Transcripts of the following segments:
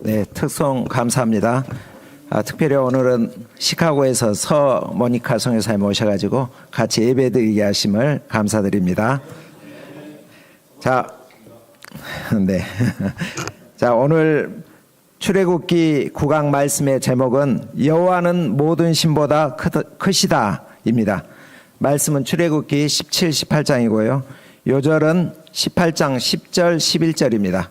네, 특송 감사합니다. 특별히 오늘은 시카고에서 서모니카 선교사님 모셔가지고 같이 예배드리게 하심을 감사드립니다. 자, 네. 자, 오늘 출애굽기 9강 말씀의 제목은 여호와는 모든 신보다 크시다입니다. 말씀은 출애굽기 17, 18장이고요. 요절은 18장 10절, 11절입니다.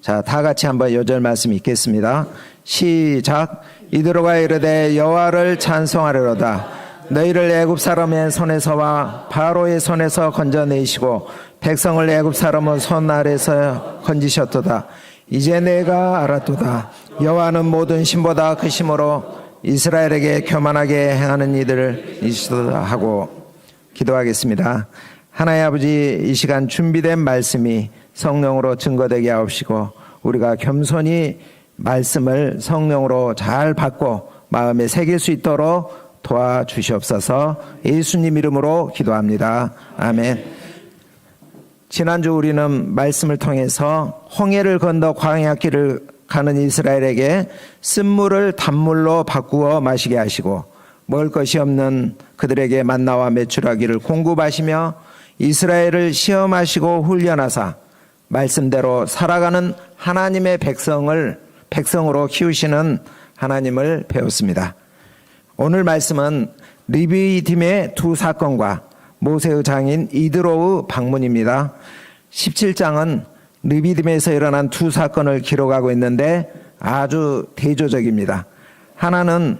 자, 다 같이 한번 요절 말씀 읽겠습니다. 시작. 이드로가 이르되 여호와를 찬송하리로다. 너희를 애굽 사람의 손에서와 바로의 손에서 건져내시고 백성을 애굽 사람의 손 아래서 건지셨도다. 이제 내가 알았도다. 여호와는 모든 신보다 크심으로 이스라엘에게 교만하게 행하는 이들을 이시도다 하고 기도하겠습니다. 하나님 아버지, 이 시간 준비된 말씀이 성령으로 증거되게 하옵시고 우리가 겸손히 말씀을 성령으로 잘 받고 마음에 새길 수 있도록 도와주시옵소서. 예수님 이름으로 기도합니다. 아멘. 지난주 우리는 말씀을 통해서 홍해를 건너 광야 길을 가는 이스라엘에게 쓴물을 단물로 바꾸어 마시게 하시고 먹을 것이 없는 그들에게 만나와 메추라기를 공급하시며 이스라엘을 시험하시고 훈련하사 말씀대로 살아가는 하나님의 백성으로 키우시는 하나님을 배웠습니다. 오늘 말씀은 르비딤의 두 사건과 모세의 장인 이드로의 방문입니다. 17장은 르비딤에서 일어난 두 사건을 기록하고 있는데 아주 대조적입니다. 하나는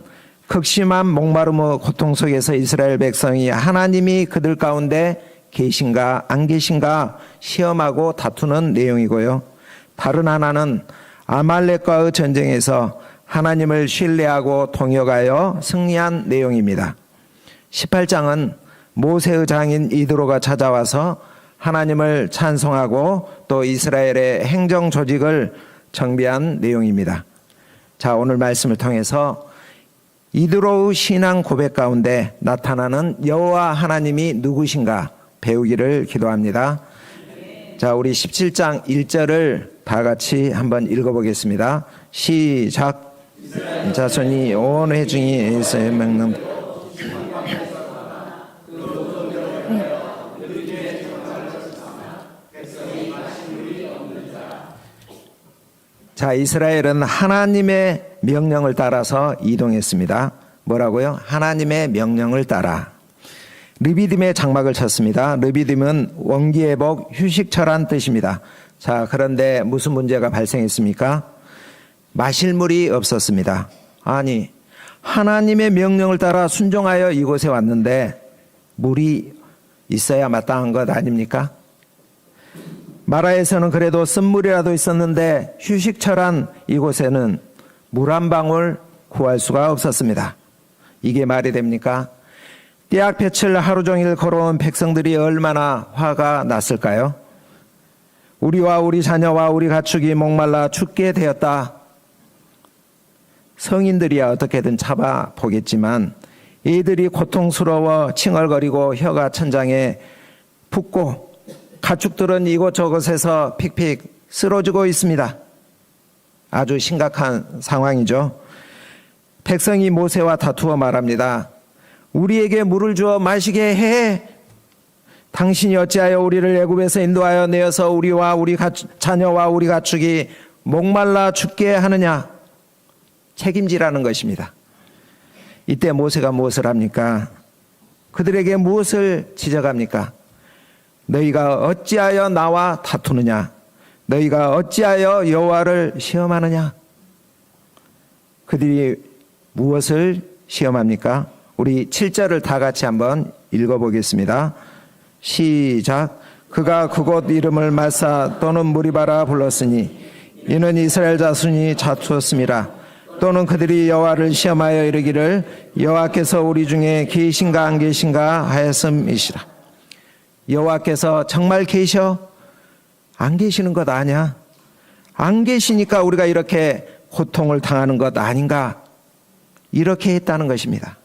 극심한 목마름의 고통 속에서 이스라엘 백성이 하나님이 그들 가운데 계신가 안 계신가 시험하고 다투는 내용이고요. 다른 하나는 아말렉과의 전쟁에서 하나님을 신뢰하고 동역하여 승리한 내용입니다. 18장은 모세의 장인 이드로가 찾아와서 하나님을 찬송하고 또 이스라엘의 행정 조직을 정비한 내용입니다. 자, 오늘 말씀을 통해서 이드로의 신앙 고백 가운데 나타나는 여호와 하나님이 누구신가 배우기를 기도합니다. 자, 우리 17장 1절을 다 같이 한번 읽어보겠습니다. 시작. 자손이 온 회중이 에서에 맹는 자, 이스라엘은 하나님의 명령을 따라서 이동했습니다. 뭐라고요? 하나님의 명령을 따라. 르비딤의 장막을 쳤습니다. 르비딤은 원기회복 휴식처란 뜻입니다. 자, 그런데 무슨 문제가 발생했습니까? 마실 물이 없었습니다. 아니, 하나님의 명령을 따라 순종하여 이곳에 왔는데 물이 있어야 마땅한 것 아닙니까? 마라에서는 그래도 쓴물이라도 있었는데 휴식처란 이곳에는 물 한 방울 구할 수가 없었습니다. 이게 말이 됩니까? 떼약볕을 하루 종일 걸어온 백성들이 얼마나 화가 났을까요? 우리와 우리 자녀와 우리 가축이 목말라 죽게 되었다. 성인들이야 어떻게든 잡아보겠지만 이들이 고통스러워 칭얼거리고 혀가 천장에 붓고 가축들은 이곳저곳에서 픽픽 쓰러지고 있습니다. 아주 심각한 상황이죠. 백성이 모세와 다투어 말합니다. 우리에게 물을 주어 마시게 해. 당신이 어찌하여 우리를 애굽에서 인도하여 내어서 우리와 우리 자녀와 우리 가축이 목말라 죽게 하느냐. 책임지라는 것입니다. 이때 모세가 무엇을 합니까? 그들에게 무엇을 지적합니까? 너희가 어찌하여 나와 다투느냐? 너희가 어찌하여 여호와를 시험하느냐? 그들이 무엇을 시험합니까? 우리 7절을 다 같이 한번 읽어보겠습니다. 시작. 그가 그곳 이름을 마사 또는 무리바라 불렀으니 이는 이스라엘 자손이 다투었음이라. 또는 그들이 여호와를 시험하여 이르기를 여호와께서 우리 중에 계신가 안 계신가 하였음이시라. 여호와께서 정말 계셔? 안 계시는 것 아니야? 안 계시니까 우리가 이렇게 고통을 당하는 것 아닌가? 이렇게 했다는 것입니다.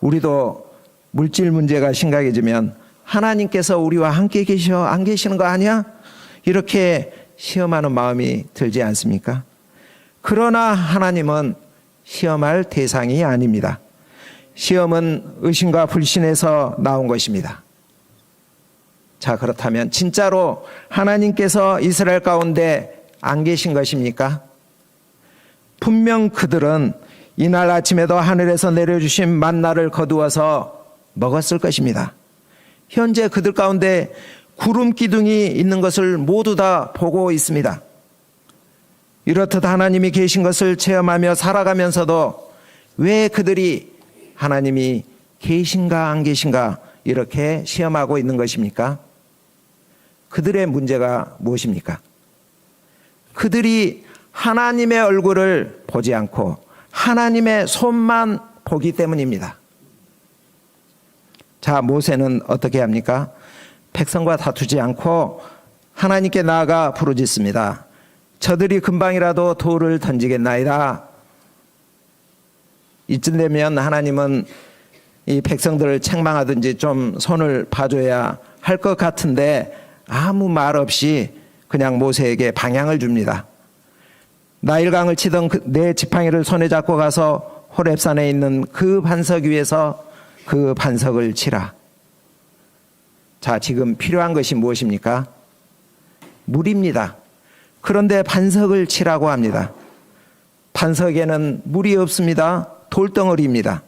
우리도 물질 문제가 심각해지면 하나님께서 우리와 함께 안 계시는 거 아니야? 이렇게 시험하는 마음이 들지 않습니까? 그러나 하나님은 시험할 대상이 아닙니다. 시험은 의심과 불신에서 나온 것입니다. 자, 그렇다면 진짜로 하나님께서 이스라엘 가운데 안 계신 것입니까? 분명 그들은 이날 아침에도 하늘에서 내려주신 만나를 거두어서 먹었을 것입니다. 현재 그들 가운데 구름 기둥이 있는 것을 모두 다 보고 있습니다. 이렇듯 하나님이 계신 것을 체험하며 살아가면서도 왜 그들이 하나님이 계신가 안 계신가 이렇게 시험하고 있는 것입니까? 그들의 문제가 무엇입니까? 그들이 하나님의 얼굴을 보지 않고 하나님의 손만 보기 때문입니다. 자, 모세는 어떻게 합니까? 백성과 다투지 않고 하나님께 나아가 부르짖습니다. 저들이 금방이라도 돌을 던지겠나이다. 이쯤 되면 하나님은 이 백성들을 책망하든지 좀 손을 봐줘야 할 것 같은데 아무 말 없이 그냥 모세에게 방향을 줍니다. 나일강을 치던 내 지팡이를 손에 잡고 가서 호렙산에 있는 그 반석 위에서 그 반석을 치라. 자, 지금 필요한 것이 무엇입니까? 물입니다. 그런데 반석을 치라고 합니다. 반석에는 물이 없습니다. 돌덩어리입니다.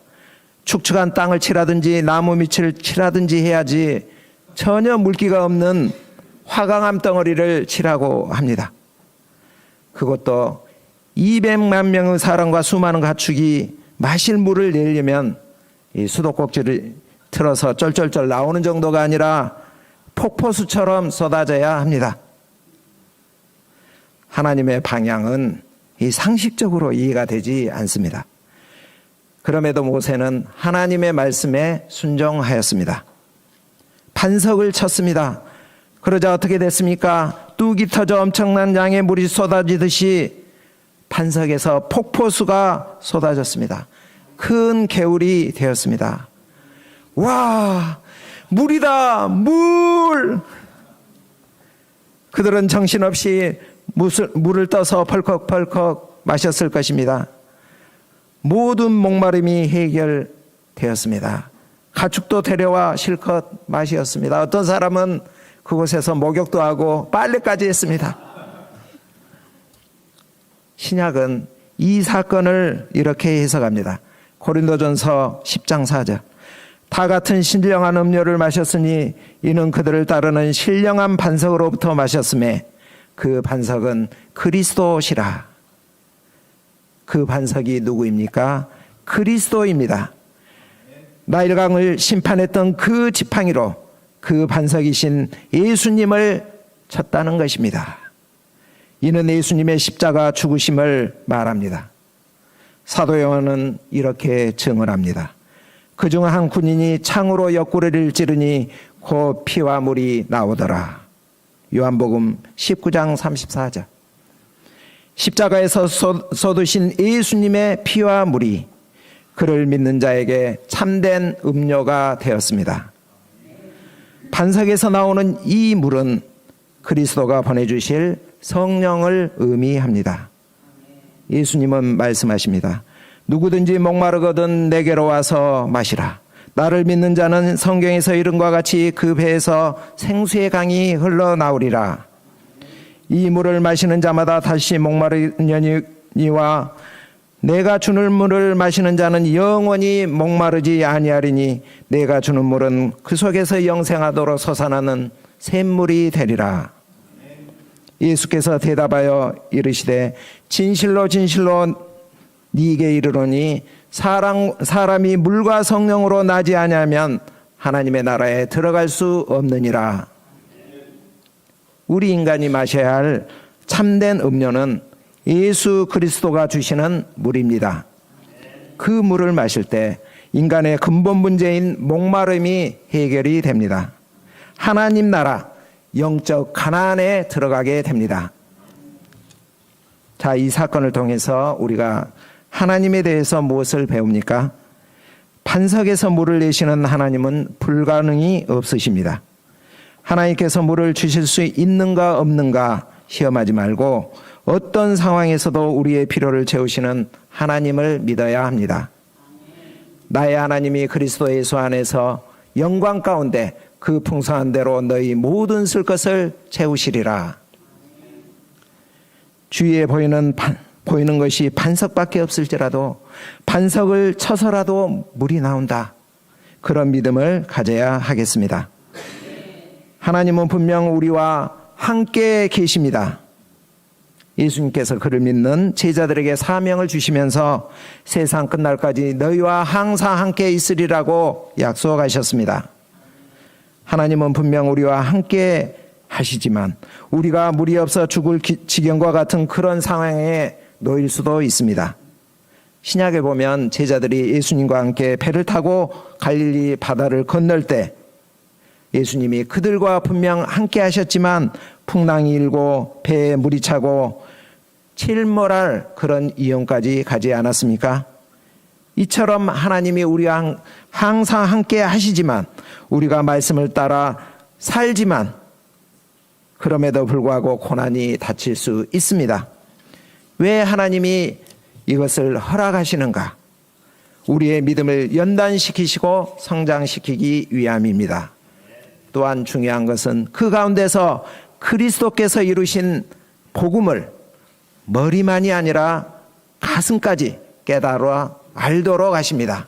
축축한 땅을 치라든지 나무 밑을 치라든지 해야지 전혀 물기가 없는 화강암 덩어리를 치라고 합니다. 그것도 200만 명의 사람과 수많은 가축이 마실 물을 내려면 이 수도꼭지를 틀어서 쩔쩔쩔 나오는 정도가 아니라 폭포수처럼 쏟아져야 합니다. 하나님의 방향은 이 상식적으로 이해가 되지 않습니다. 그럼에도 모세는 하나님의 말씀에 순종하였습니다. 반석을 쳤습니다. 그러자 어떻게 됐습니까? 뚝이 터져 엄청난 양의 물이 쏟아지듯이 반석에서 폭포수가 쏟아졌습니다. 큰 개울이 되었습니다. 와, 물이다, 물! 그들은 정신없이 물을 떠서 펄컥펄컥 마셨을 것입니다. 모든 목마름이 해결되었습니다. 가축도 데려와 실컷 마셨습니다. 어떤 사람은 그곳에서 목욕도 하고 빨래까지 했습니다. 신약은 이 사건을 이렇게 해석합니다. 고린도전서 10장 4절. 다 같은 신령한 음료를 마셨으니 이는 그들을 따르는 신령한 반석으로부터 마셨음에 그 반석은 그리스도시라. 그 반석이 누구입니까? 그리스도입니다. 나일강을 심판했던 그 지팡이로 그 반석이신 예수님을 쳤다는 것입니다. 이는 예수님의 십자가 죽으심을 말합니다. 사도 요한은 이렇게 증언 합니다. 그중 한 군인이 창으로 옆구리를 찌르니 곧 피와 물이 나오더라. 요한복음 19장 34절. 십자가에서 쏟으신 예수님의 피와 물이 그를 믿는 자에게 참된 음료가 되었습니다. 반석에서 나오는 이 물은 그리스도가 보내주실 성령을 의미합니다. 예수님은 말씀하십니다. 누구든지 목마르거든 내게로 와서 마시라. 나를 믿는 자는 성경에서 이름과 같이 그 배에서 생수의 강이 흘러나오리라. 이 물을 마시는 자마다 다시 목마르려니와 내가 주는 물을 마시는 자는 영원히 목마르지 아니하리니 내가 주는 물은 그 속에서 영생하도록 솟아나는 샘물이 되리라. 예수께서 대답하여 이르시되 진실로 진실로 네게 이르노니 사람이 물과 성령으로 나지 아니하면 하나님의 나라에 들어갈 수 없느니라. 우리 인간이 마셔야 할 참된 음료는 예수 그리스도가 주시는 물입니다. 그 물을 마실 때 인간의 근본 문제인 목마름이 해결이 됩니다. 하나님 나라, 영적 가나안에 들어가게 됩니다. 자, 이 사건을 통해서 우리가 하나님에 대해서 무엇을 배웁니까? 반석에서 물을 내시는 하나님은 불가능이 없으십니다. 하나님께서 물을 주실 수 있는가 없는가 시험하지 말고 어떤 상황에서도 우리의 필요를 채우시는 하나님을 믿어야 합니다. 나의 하나님이 그리스도 예수 안에서 영광 가운데 그 풍성한 대로 너희 모든 쓸 것을 채우시리라. 주위에 보이는 것이 반석밖에 없을지라도 반석을 쳐서라도 물이 나온다. 그런 믿음을 가져야 하겠습니다. 하나님은 분명 우리와 함께 계십니다. 예수님께서 그를 믿는 제자들에게 사명을 주시면서 세상 끝날까지 너희와 항상 함께 있으리라고 약속하셨습니다. 하나님은 분명 우리와 함께 하시지만 우리가 물이 없어 죽을 지경과 같은 그런 상황에 놓일 수도 있습니다. 신약에 보면 제자들이 예수님과 함께 배를 타고 갈릴리 바다를 건널 때 예수님이 그들과 분명 함께 하셨지만 풍랑이 일고 배에 물이 차고 침몰할 그런 위험까지 가지 않았습니까? 이처럼 하나님이 우리와 항상 함께 하시지만 우리가 말씀을 따라 살지만 그럼에도 불구하고 고난이 닥칠 수 있습니다. 왜 하나님이 이것을 허락하시는가? 우리의 믿음을 연단시키시고 성장시키기 위함입니다. 또한 중요한 것은 그 가운데서 그리스도께서 이루신 복음을 머리만이 아니라 가슴까지 깨달아 알도록 하십니다.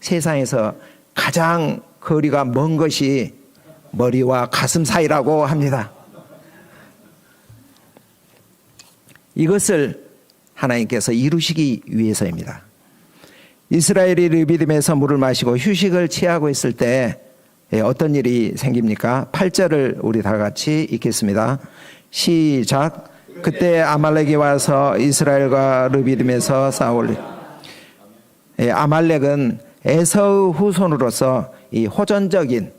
세상에서 가장 거리가 먼 것이 머리와 가슴 사이라고 합니다. 이것을 하나님께서 이루시기 위해서입니다. 이스라엘이 르비딤에서 물을 마시고 휴식을 취하고 있을 때 어떤 일이 생깁니까? 8절을 우리 다 같이 읽겠습니다. 시작. 그때 아말렉이 와서 이스라엘과 르비딤에서 싸우리. 아말렉은 에서의 후손으로서 이 호전적인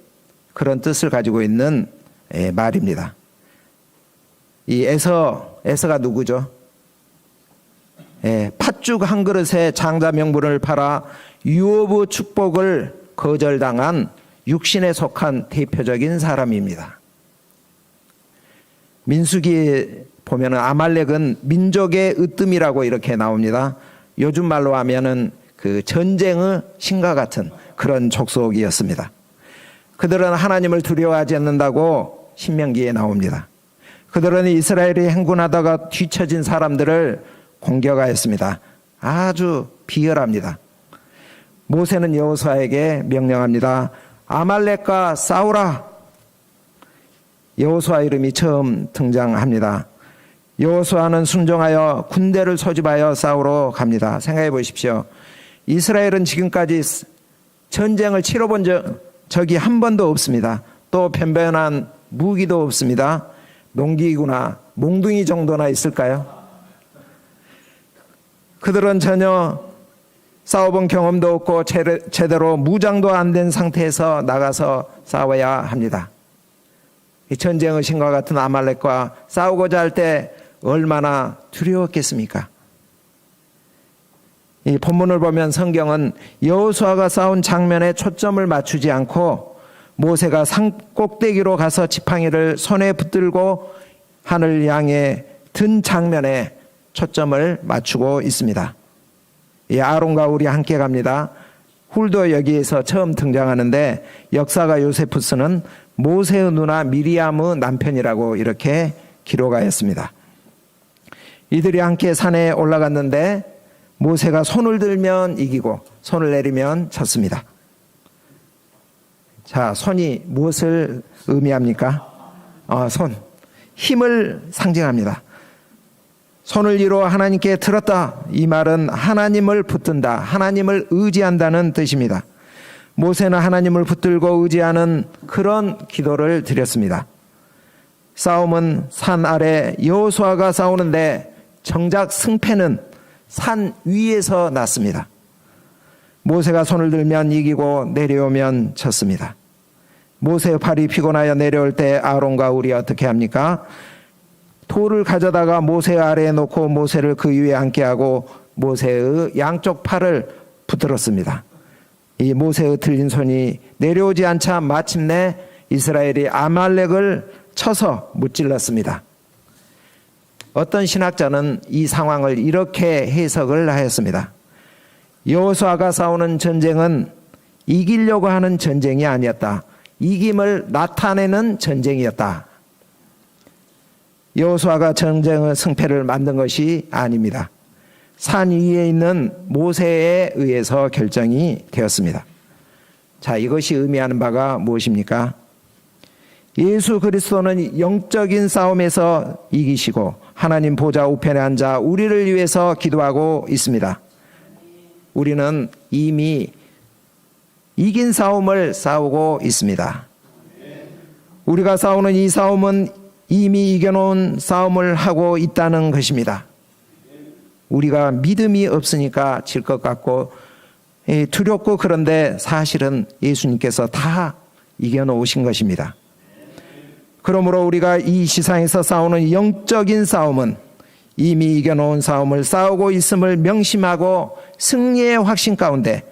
그런 뜻을 가지고 있는 말입니다. 이 에서가 누구죠? 팥죽 한 그릇에 장자 명분을 팔아 유업의 축복을 거절당한 육신에 속한 대표적인 사람입니다. 민수기에 보면 아말렉은 민족의 으뜸이라고 이렇게 나옵니다. 요즘 말로 하면은 그 전쟁의 신과 같은 그런 족속이었습니다. 그들은 하나님을 두려워하지 않는다고 신명기에 나옵니다. 그들은 이스라엘이 행군하다가 뒤처진 사람들을 공격하였습니다. 아주 비열합니다. 모세는 여호수아에게 명령합니다. 아말렉과 싸우라. 여호수아 이름이 처음 등장합니다. 여호수아는 순종하여 군대를 소집하여 싸우러 갑니다. 생각해 보십시오. 이스라엘은 지금까지 전쟁을 치러본 적이 한 번도 없습니다. 또 변변한 무기도 없습니다. 농기구나 몽둥이 정도나 있을까요? 그들은 전혀 싸워본 경험도 없고 제대로 무장도 안 된 상태에서 나가서 싸워야 합니다. 이 전쟁의 신과 같은 아말렉과 싸우고자 할 때 얼마나 두려웠겠습니까? 이 본문을 보면 성경은 여호수아가 싸운 장면에 초점을 맞추지 않고 모세가 산 꼭대기로 가서 지팡이를 손에 붙들고 하늘 향해 든 장면에 초점을 맞추고 있습니다. 이 아론과 우리 함께 갑니다. 훌도 여기에서 처음 등장하는데 역사가 요세푸스는 모세의 누나 미리암의 남편이라고 이렇게 기록하였습니다. 이들이 함께 산에 올라갔는데 모세가 손을 들면 이기고 손을 내리면 졌습니다. 자, 손이 무엇을 의미합니까? 손, 힘을 상징합니다. 손을 이루어 하나님께 들었다. 이 말은 하나님을 붙든다, 하나님을 의지한다는 뜻입니다. 모세는 하나님을 붙들고 의지하는 그런 기도를 드렸습니다. 싸움은 산 아래 여호수아가 싸우는데 정작 승패는 산 위에서 났습니다. 모세가 손을 들면 이기고 내려오면 졌습니다. 모세의 팔이 피곤하여 내려올 때 아론과 우리 어떻게 합니까? 돌을 가져다가 모세 아래에 놓고 모세를 그 위에 앉게 하고 모세의 양쪽 팔을 붙들었습니다. 이 모세의 들린 손이 내려오지 않자 마침내 이스라엘이 아말렉을 쳐서 무찔렀습니다. 어떤 신학자는 이 상황을 이렇게 해석을 하였습니다. 여호수아가 싸우는 전쟁은 이기려고 하는 전쟁이 아니었다. 이김을 나타내는 전쟁이었다. 여호수아가 전쟁의 승패를 만든 것이 아닙니다. 산 위에 있는 모세에 의해서 결정이 되었습니다. 자, 이것이 의미하는 바가 무엇입니까? 예수 그리스도는 영적인 싸움에서 이기시고 하나님 보좌 우편에 앉아 우리를 위해서 기도하고 있습니다. 우리는 이미 이긴 싸움을 싸우고 있습니다. 우리가 싸우는 이 싸움은 이미 이겨놓은 싸움을 하고 있다는 것입니다. 우리가 믿음이 없으니까 질 것 같고 두렵고, 그런데 사실은 예수님께서 다 이겨놓으신 것입니다. 그러므로 우리가 이 세상에서 싸우는 영적인 싸움은 이미 이겨놓은 싸움을 싸우고 있음을 명심하고 승리의 확신 가운데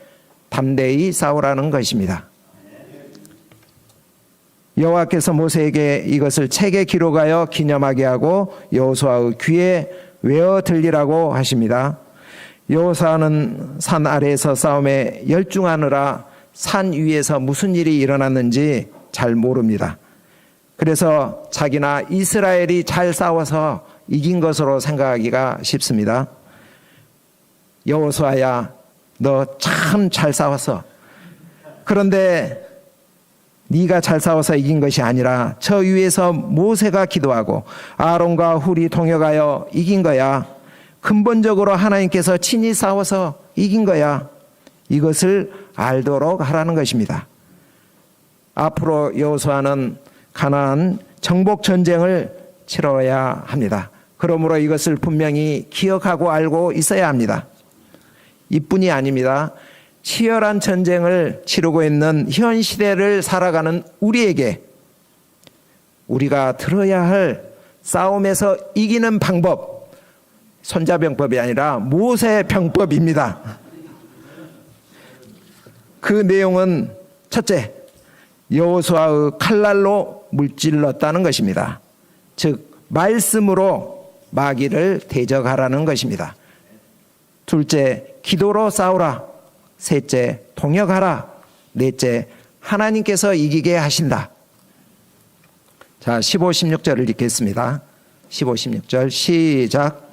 담대히 싸우라는 것입니다. 여호와께서 모세에게 이것을 책에 기록하여 기념하게 하고 여호수아의 귀에 외어 들리라고 하십니다. 여호수아는 산 아래에서 싸움에 열중하느라 산 위에서 무슨 일이 일어났는지 잘 모릅니다. 그래서 자기나 이스라엘이 잘 싸워서 이긴 것으로 생각하기가 쉽습니다. 여호수아야, 너 참 잘 싸웠어. 그런데 네가 잘 싸워서 이긴 것이 아니라 저 위에서 모세가 기도하고 아론과 훌이 동역하여 이긴 거야. 근본적으로 하나님께서 친히 싸워서 이긴 거야. 이것을 알도록 하라는 것입니다. 앞으로 여호수아는 가나안 정복 전쟁을 치러야 합니다. 그러므로 이것을 분명히 기억하고 알고 있어야 합니다. 이뿐이 아닙니다. 치열한 전쟁을 치르고 있는 현 시대를 살아가는 우리에게 우리가 들어야 할 싸움에서 이기는 방법, 손자병법이 아니라 모세병법입니다. 그 내용은 첫째, 여호수아의 칼날로 물질렀다는 것입니다. 즉 말씀으로 마귀를 대적하라는 것입니다. 둘째, 기도로 싸우라. 셋째, 동역하라. 넷째, 하나님께서 이기게 하신다. 자, 15, 16절을 읽겠습니다. 15, 16절 시작.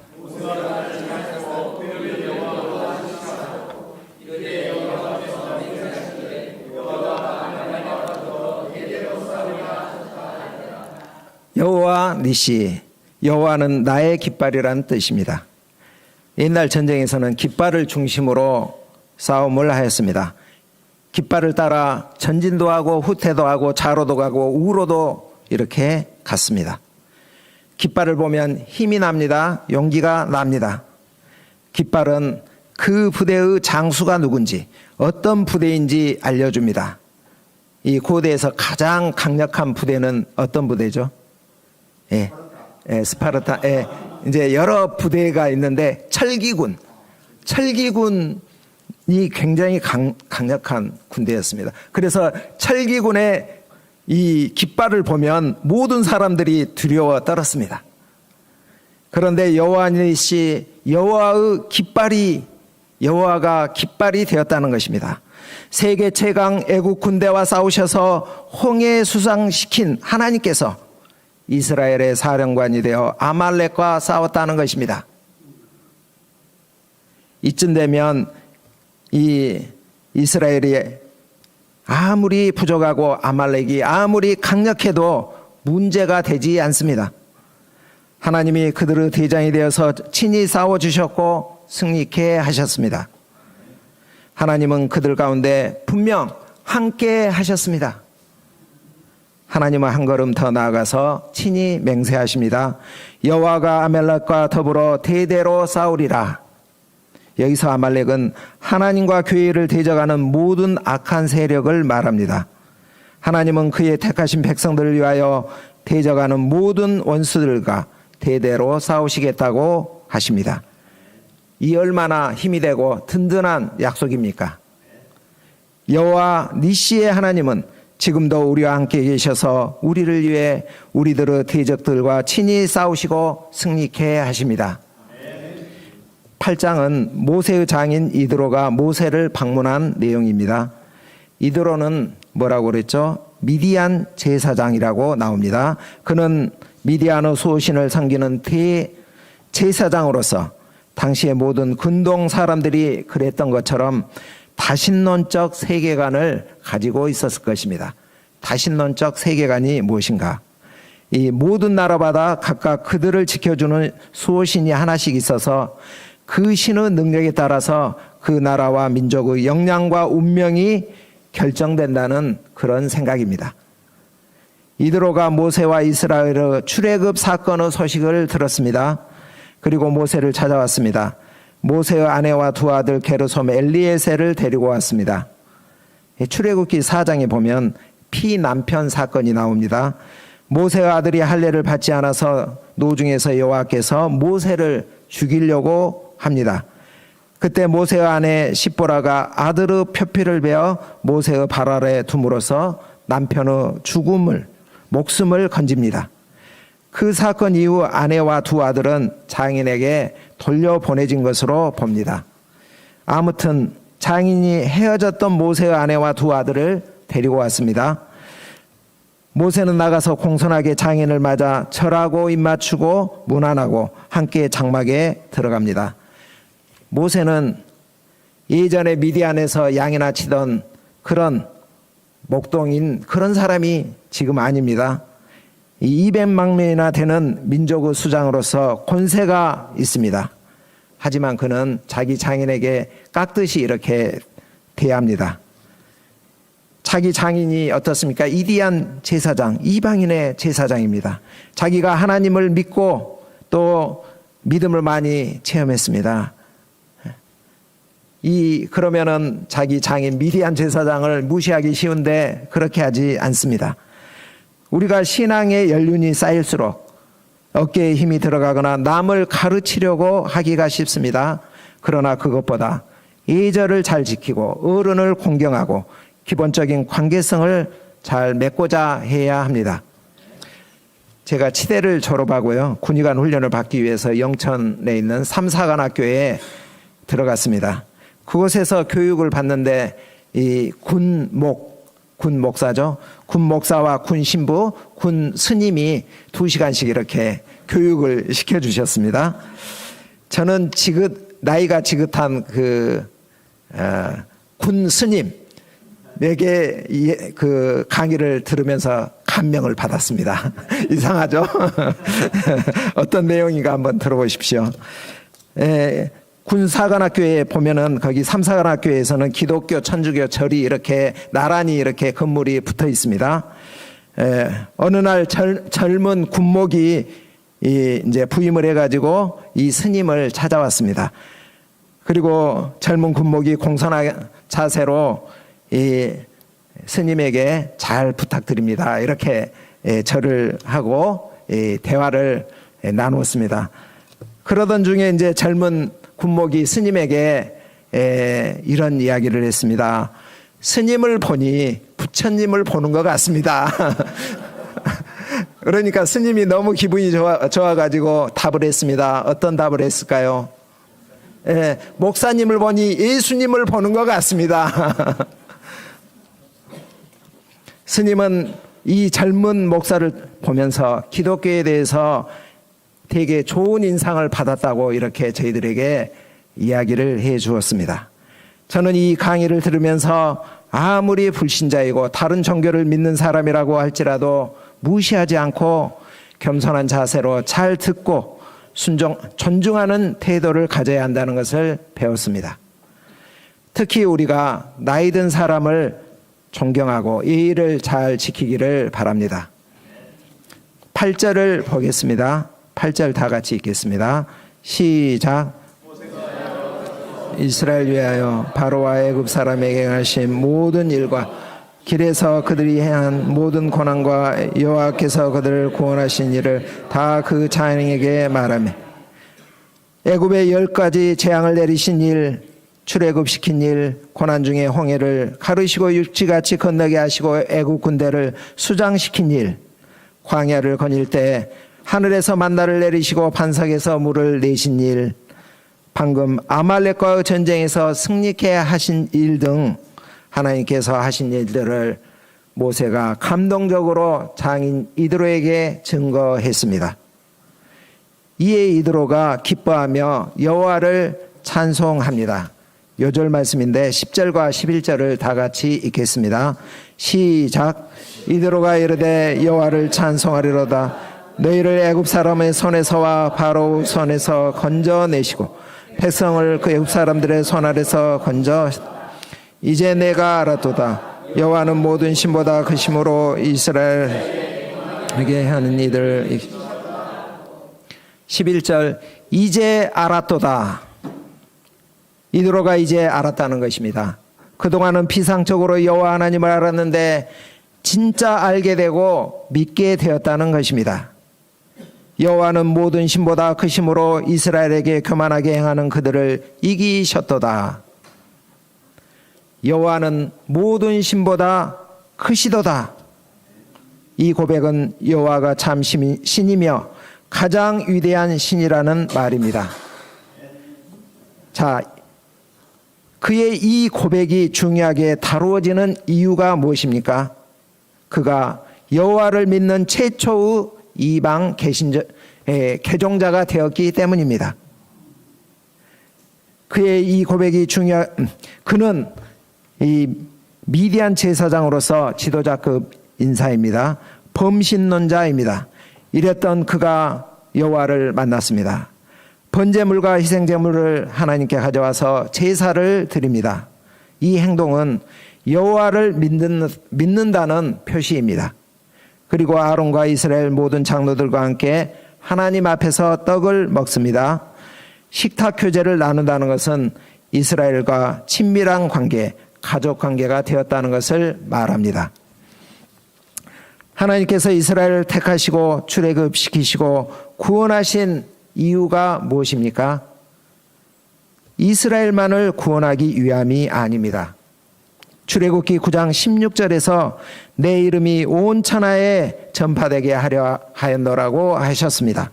여호와 니시, 여호와는 나의 깃발이라는 뜻입니다. 옛날 전쟁에서는 깃발을 중심으로 싸움을 하였습니다. 깃발을 따라 전진도 하고 후퇴도 하고 좌로도 가고 우로도 이렇게 갔습니다. 깃발을 보면 힘이 납니다. 용기가 납니다. 깃발은 그 부대의 장수가 누군지, 어떤 부대인지 알려줍니다. 이 고대에서 가장 강력한 부대는 어떤 부대죠? 스파르타. 이제 여러 부대가 있는데 철기군이 굉장히 강력한 군대였습니다. 그래서 철기군의 이 깃발을 보면 모든 사람들이 두려워 떨었습니다. 그런데 여호와니시, 여호와가 깃발이 되었다는 것입니다. 세계 최강 애국 군대와 싸우셔서 홍해 수상시킨 하나님께서 이스라엘의 사령관이 되어 아말렉과 싸웠다는 것입니다. 이쯤 되면 이 이스라엘이 아무리 부족하고 아말렉이 아무리 강력해도 문제가 되지 않습니다. 하나님이 그들의 대장이 되어서 친히 싸워주셨고 승리케 하셨습니다. 하나님은 그들 가운데 분명 함께 하셨습니다. 하나님은 한 걸음 더 나아가서 친히 맹세하십니다. 여호와가 아말렉과 더불어 대대로 싸우리라. 여기서 아말렉은 하나님과 교회를 대적하는 모든 악한 세력을 말합니다. 하나님은 그의 택하신 백성들을 위하여 대적하는 모든 원수들과 대대로 싸우시겠다고 하십니다. 이 얼마나 힘이 되고 든든한 약속입니까? 여호와 니시의 하나님은 지금도 우리와 함께 계셔서 우리를 위해 우리들의 대적들과 친히 싸우시고 승리케 하십니다. 8장은 모세의 장인 이드로가 모세를 방문한 내용입니다. 이드로는 뭐라고 그랬죠? 미디안 제사장이라고 나옵니다. 그는 미디안의 수호신을 섬기는 대제사장으로서 당시의 모든 근동 사람들이 그랬던 것처럼 다신론적 세계관을 가지고 있었을 것입니다. 다신론적 세계관이 무엇인가? 이 모든 나라마다 각각 그들을 지켜주는 수호신이 하나씩 있어서 그 신의 능력에 따라서 그 나라와 민족의 역량과 운명이 결정된다는 그런 생각입니다. 이드로가 모세와 이스라엘의 출애굽 사건의 소식을 들었습니다. 그리고 모세를 찾아왔습니다. 모세의 아내와 두 아들 게르솜 엘리에셀을 데리고 왔습니다. 출애굽기 4장에 보면 피남편 사건이 나옵니다. 모세의 아들이 할례를 받지 않아서 노중에서 여호와께서 모세를 죽이려고 합니다. 그때 모세의 아내 십보라가 아들의 표피를 베어 모세의 발 아래 둠으로써 남편의 목숨을 건집니다. 그 사건 이후 아내와 두 아들은 장인에게 돌려보내진 것으로 봅니다. 아무튼 장인이 헤어졌던 모세의 아내와 두 아들을 데리고 왔습니다. 모세는 나가서 공손하게 장인을 맞아 절하고 입맞추고 문안하고 함께 장막에 들어갑니다. 모세는 예전에 미디안에서 양이나 치던 그런 목동인 그런 사람이 지금 아닙니다. 200만 명이나 되는 민족의 수장으로서 권세가 있습니다. 하지만 그는 자기 장인에게 깍듯이 이렇게 대합니다. 자기 장인이 어떻습니까? 이디안 제사장, 이방인의 제사장입니다. 자기가 하나님을 믿고 또 믿음을 많이 체험했습니다. 그러면은 자기 장인 미디안 제사장을 무시하기 쉬운데 그렇게 하지 않습니다. 우리가 신앙의 연륜이 쌓일수록 어깨에 힘이 들어가거나 남을 가르치려고 하기가 쉽습니다. 그러나 그것보다 예절을 잘 지키고 어른을 공경하고 기본적인 관계성을 잘 맺고자 해야 합니다. 제가 치대를 졸업하고요, 군의관 훈련을 받기 위해서 영천에 있는 삼사관학교에 들어갔습니다. 그곳에서 교육을 받는데 이 군 목사죠. 군 목사와 군 신부, 군 스님이 2시간씩 이렇게 교육을 시켜주셨습니다. 저는 나이가 지긋한 군 스님에게 그 강의를 들으면서 감명을 받았습니다. 이상하죠? 어떤 내용인가 한번 들어보십시오. 군사관학교에 보면은 거기 삼사관학교에서는 기독교, 천주교 절이 이렇게 나란히 이렇게 건물이 붙어 있습니다. 어느 날 젊은 군목이 이제 부임을 해가지고 이 스님을 찾아왔습니다. 그리고 젊은 군목이 공손한 자세로 이 스님에게 잘 부탁드립니다. 이렇게 절을 하고 대화를 나누었습니다. 그러던 중에 이제 젊은 군목이 스님에게 이런 이야기를 했습니다. 스님을 보니 부처님을 보는 것 같습니다. 그러니까 스님이 너무 기분이 좋아가지고 답을 했습니다. 어떤 답을 했을까요? 목사님을 보니 예수님을 보는 것 같습니다. 스님은 이 젊은 목사를 보면서 기독교에 대해서 되게 좋은 인상을 받았다고 이렇게 저희들에게 이야기를 해 주었습니다. 저는 이 강의를 들으면서 아무리 불신자이고 다른 종교를 믿는 사람이라고 할지라도 무시하지 않고 겸손한 자세로 잘 듣고 존중하는 태도를 가져야 한다는 것을 배웠습니다. 특히 우리가 나이 든 사람을 존경하고 예의를 잘 지키기를 바랍니다. 8절을 보겠습니다. 8절 다 같이 읽겠습니다. 시작. 이스라엘 위하여 바로와 애굽 사람에게 하신 모든 일과 길에서 그들이 행한 모든 고난과 여호와께서 그들을 구원하신 일을 다 그 자녀에게 말하며 애굽에 10가지 재앙을 내리신 일 출애굽시킨 일, 고난 중에 홍해를 가르시고 육지같이 건너게 하시고 애국 군대를 수장시킨 일, 광야를 거닐 때 하늘에서 만나를 내리시고 반석에서 물을 내신 일, 방금 아말렉과의 전쟁에서 승리케 하신 일 등 하나님께서 하신 일들을 모세가 감동적으로 장인 이드로에게 증거했습니다. 이에 이드로가 기뻐하며 여호와를 찬송합니다. 요절 말씀인데 10절과 11절을 다 같이 읽겠습니다. 시작. 이드로가 이르되 여호와를 찬송하리로다. 너희를 애굽 사람의 손에서와 바로 손에서 건져내시고 백성을 그 애굽 사람들의 손 아래서 건져 이제 내가 알았도다. 여호와는 모든 신보다 그 심으로 이스라엘에게 하는 이들. 11절 이제 알았도다. 이드로가 이제 알았다는 것입니다. 그동안은 피상적으로 여호와 하나님을 알았는데 진짜 알게 되고 믿게 되었다는 것입니다. 여호와는 모든 신보다 크심으로 이스라엘에게 교만하게 행하는 그들을 이기셨도다. 여호와는 모든 신보다 크시도다. 이 고백은 여호와가 참 신이며 가장 위대한 신이라는 말입니다. 자, 그의 이 고백이 중요하게 다루어지는 이유가 무엇입니까? 그가 여호와를 믿는 최초의 이방 개종자가 되었기 때문입니다. 그의 이 고백이 그는 이 미디안 제사장으로서 지도자급 인사입니다. 범신론자입니다. 이랬던 그가 여호와를 만났습니다. 번제물과 희생제물을 하나님께 가져와서 제사를 드립니다. 이 행동은 여호와를 믿는다는 표시입니다. 그리고 아론과 이스라엘 모든 장로들과 함께 하나님 앞에서 떡을 먹습니다. 식탁 교제를 나눈다는 것은 이스라엘과 친밀한 관계, 가족 관계가 되었다는 것을 말합니다. 하나님께서 이스라엘을 택하시고 출애굽시키시고 구원하신 이유가 무엇입니까? 이스라엘만을 구원하기 위함이 아닙니다. 출애굽기 9장 16절에서 내 이름이 온 천하에 전파되게 하려 하였노라고 하셨습니다.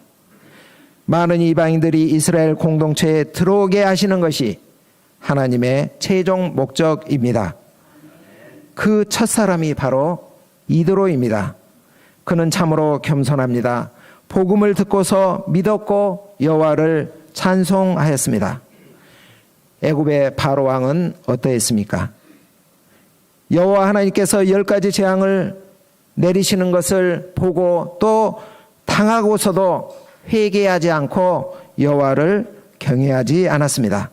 많은 이방인들이 이스라엘 공동체에 들어오게 하시는 것이 하나님의 최종 목적입니다. 그 첫사람이 바로 이드로입니다. 그는 참으로 겸손합니다. 복음을 듣고서 믿었고 여호와를 찬송하였습니다. 애굽의 바로 왕은 어떠했습니까? 여호와 하나님께서 10가지 재앙을 내리시는 것을 보고 또 당하고서도 회개하지 않고 여호와를 경외하지 않았습니다.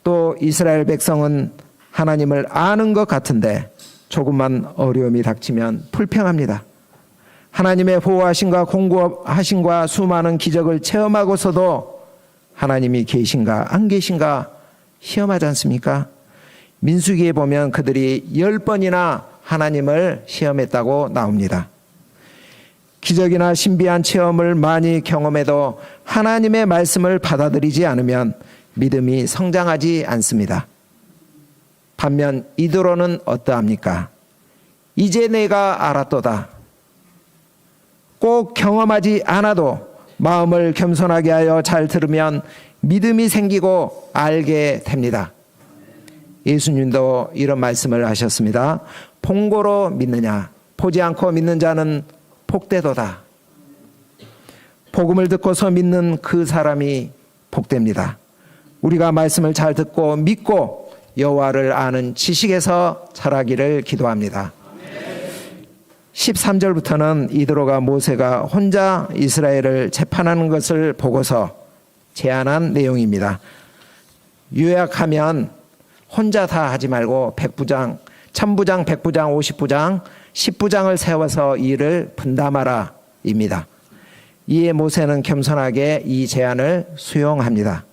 또 이스라엘 백성은 하나님을 아는 것 같은데 조금만 어려움이 닥치면 불평합니다. 하나님의 보호하심과 공구하심과 수많은 기적을 체험하고서도 하나님이 계신가 안 계신가 시험하지 않습니까? 민수기에 보면 그들이 10번이나 하나님을 시험했다고 나옵니다. 기적이나 신비한 체험을 많이 경험해도 하나님의 말씀을 받아들이지 않으면 믿음이 성장하지 않습니다. 반면 이드로는 어떠합니까? 이제 내가 알았도다. 꼭 경험하지 않아도 마음을 겸손하게 하여 잘 들으면 믿음이 생기고 알게 됩니다. 예수님도 이런 말씀을 하셨습니다. 본고로 믿느냐? 보지 않고 믿는 자는 복되도다. 복음을 듣고서 믿는 그 사람이 복됩니다. 우리가 말씀을 잘 듣고 믿고 여호와를 아는 지식에서 자라기를 기도합니다. 13절부터는 이드로가 모세가 혼자 이스라엘을 재판하는 것을 보고서 제안한 내용입니다. 요약하면 혼자 다 하지 말고 100부장, 1000부장, 100부장, 50부장, 10부장을 세워서 일을 분담하라 입니다. 이에 모세는 겸손하게 이 제안을 수용합니다.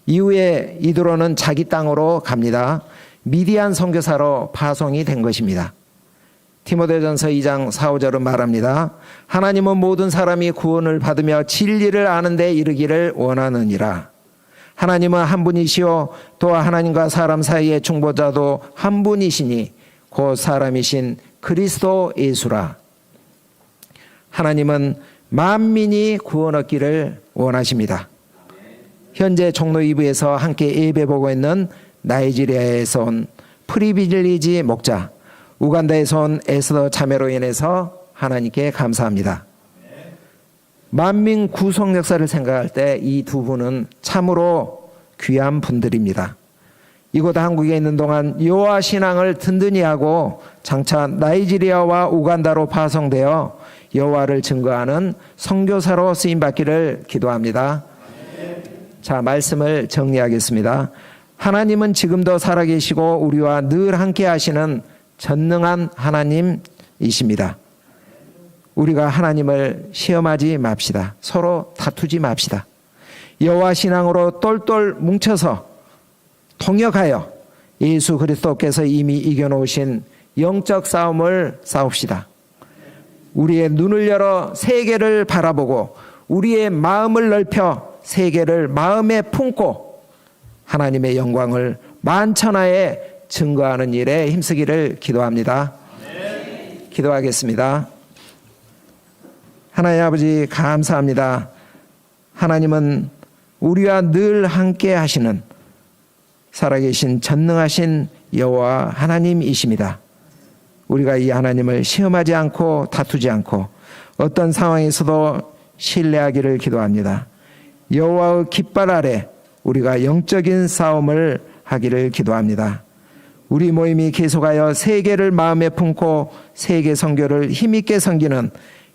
이후에 이드로는 자기 땅으로 갑니다. 미디안 선교사로 파송이 된 것입니다. 디모데전서 2장 4, 5절은 말합니다. 하나님은 모든 사람이 구원을 받으며 진리를 아는 데 이르기를 원하느니라. 하나님은 한 분이시요 또 하나님과 사람 사이의 중보자도 한 분이시니 곧 사람이신 그리스도 예수라. 하나님은 만민이 구원 얻기를 원하십니다. 현재 종로 2부에서 함께 예배 보고 있는 나이지리아에서 온 프리빌리지 목자, 우간다에서 온 에스더 자매로 인해서 하나님께 감사합니다. 만민 구속 역사를 생각할 때 이 두 분은 참으로 귀한 분들입니다. 이곳 한국에 있는 동안 여호와 신앙을 든든히 하고 장차 나이지리아와 우간다로 파송되어 여호와를 증거하는 선교사로 쓰임받기를 기도합니다. 자, 말씀을 정리하겠습니다. 하나님은 지금도 살아계시고 우리와 늘 함께 하시는 전능한 하나님이십니다. 우리가 하나님을 시험하지 맙시다. 서로 다투지 맙시다. 여호와 신앙으로 똘똘 뭉쳐서 통역하여 예수 그리스도께서 이미 이겨놓으신 영적 싸움을 싸웁시다. 우리의 눈을 열어 세계를 바라보고 우리의 마음을 넓혀 세계를 마음에 품고 하나님의 영광을 만천하에 증거하는 일에 힘쓰기를 기도합니다. 기도하겠습니다. 하나님 아버지 감사합니다. 하나님은 우리와 늘 함께 하시는 살아계신 전능하신 여호와 하나님이십니다. 우리가 이 하나님을 시험하지 않고 다투지 않고 어떤 상황에서도 신뢰하기를 기도합니다. 여호와의 깃발 아래 우리가 영적인 싸움을 하기를 기도합니다. 우리 모임이 계속하여 세계를 마음에 품고 세계 선교를 힘있게 섬기는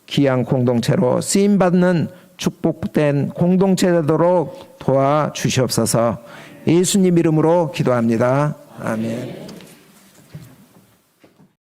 귀한 공동체로 쓰임받는 축복된 공동체 되도록 도와주시옵소서. 예수님 이름으로 기도합니다. 아멘.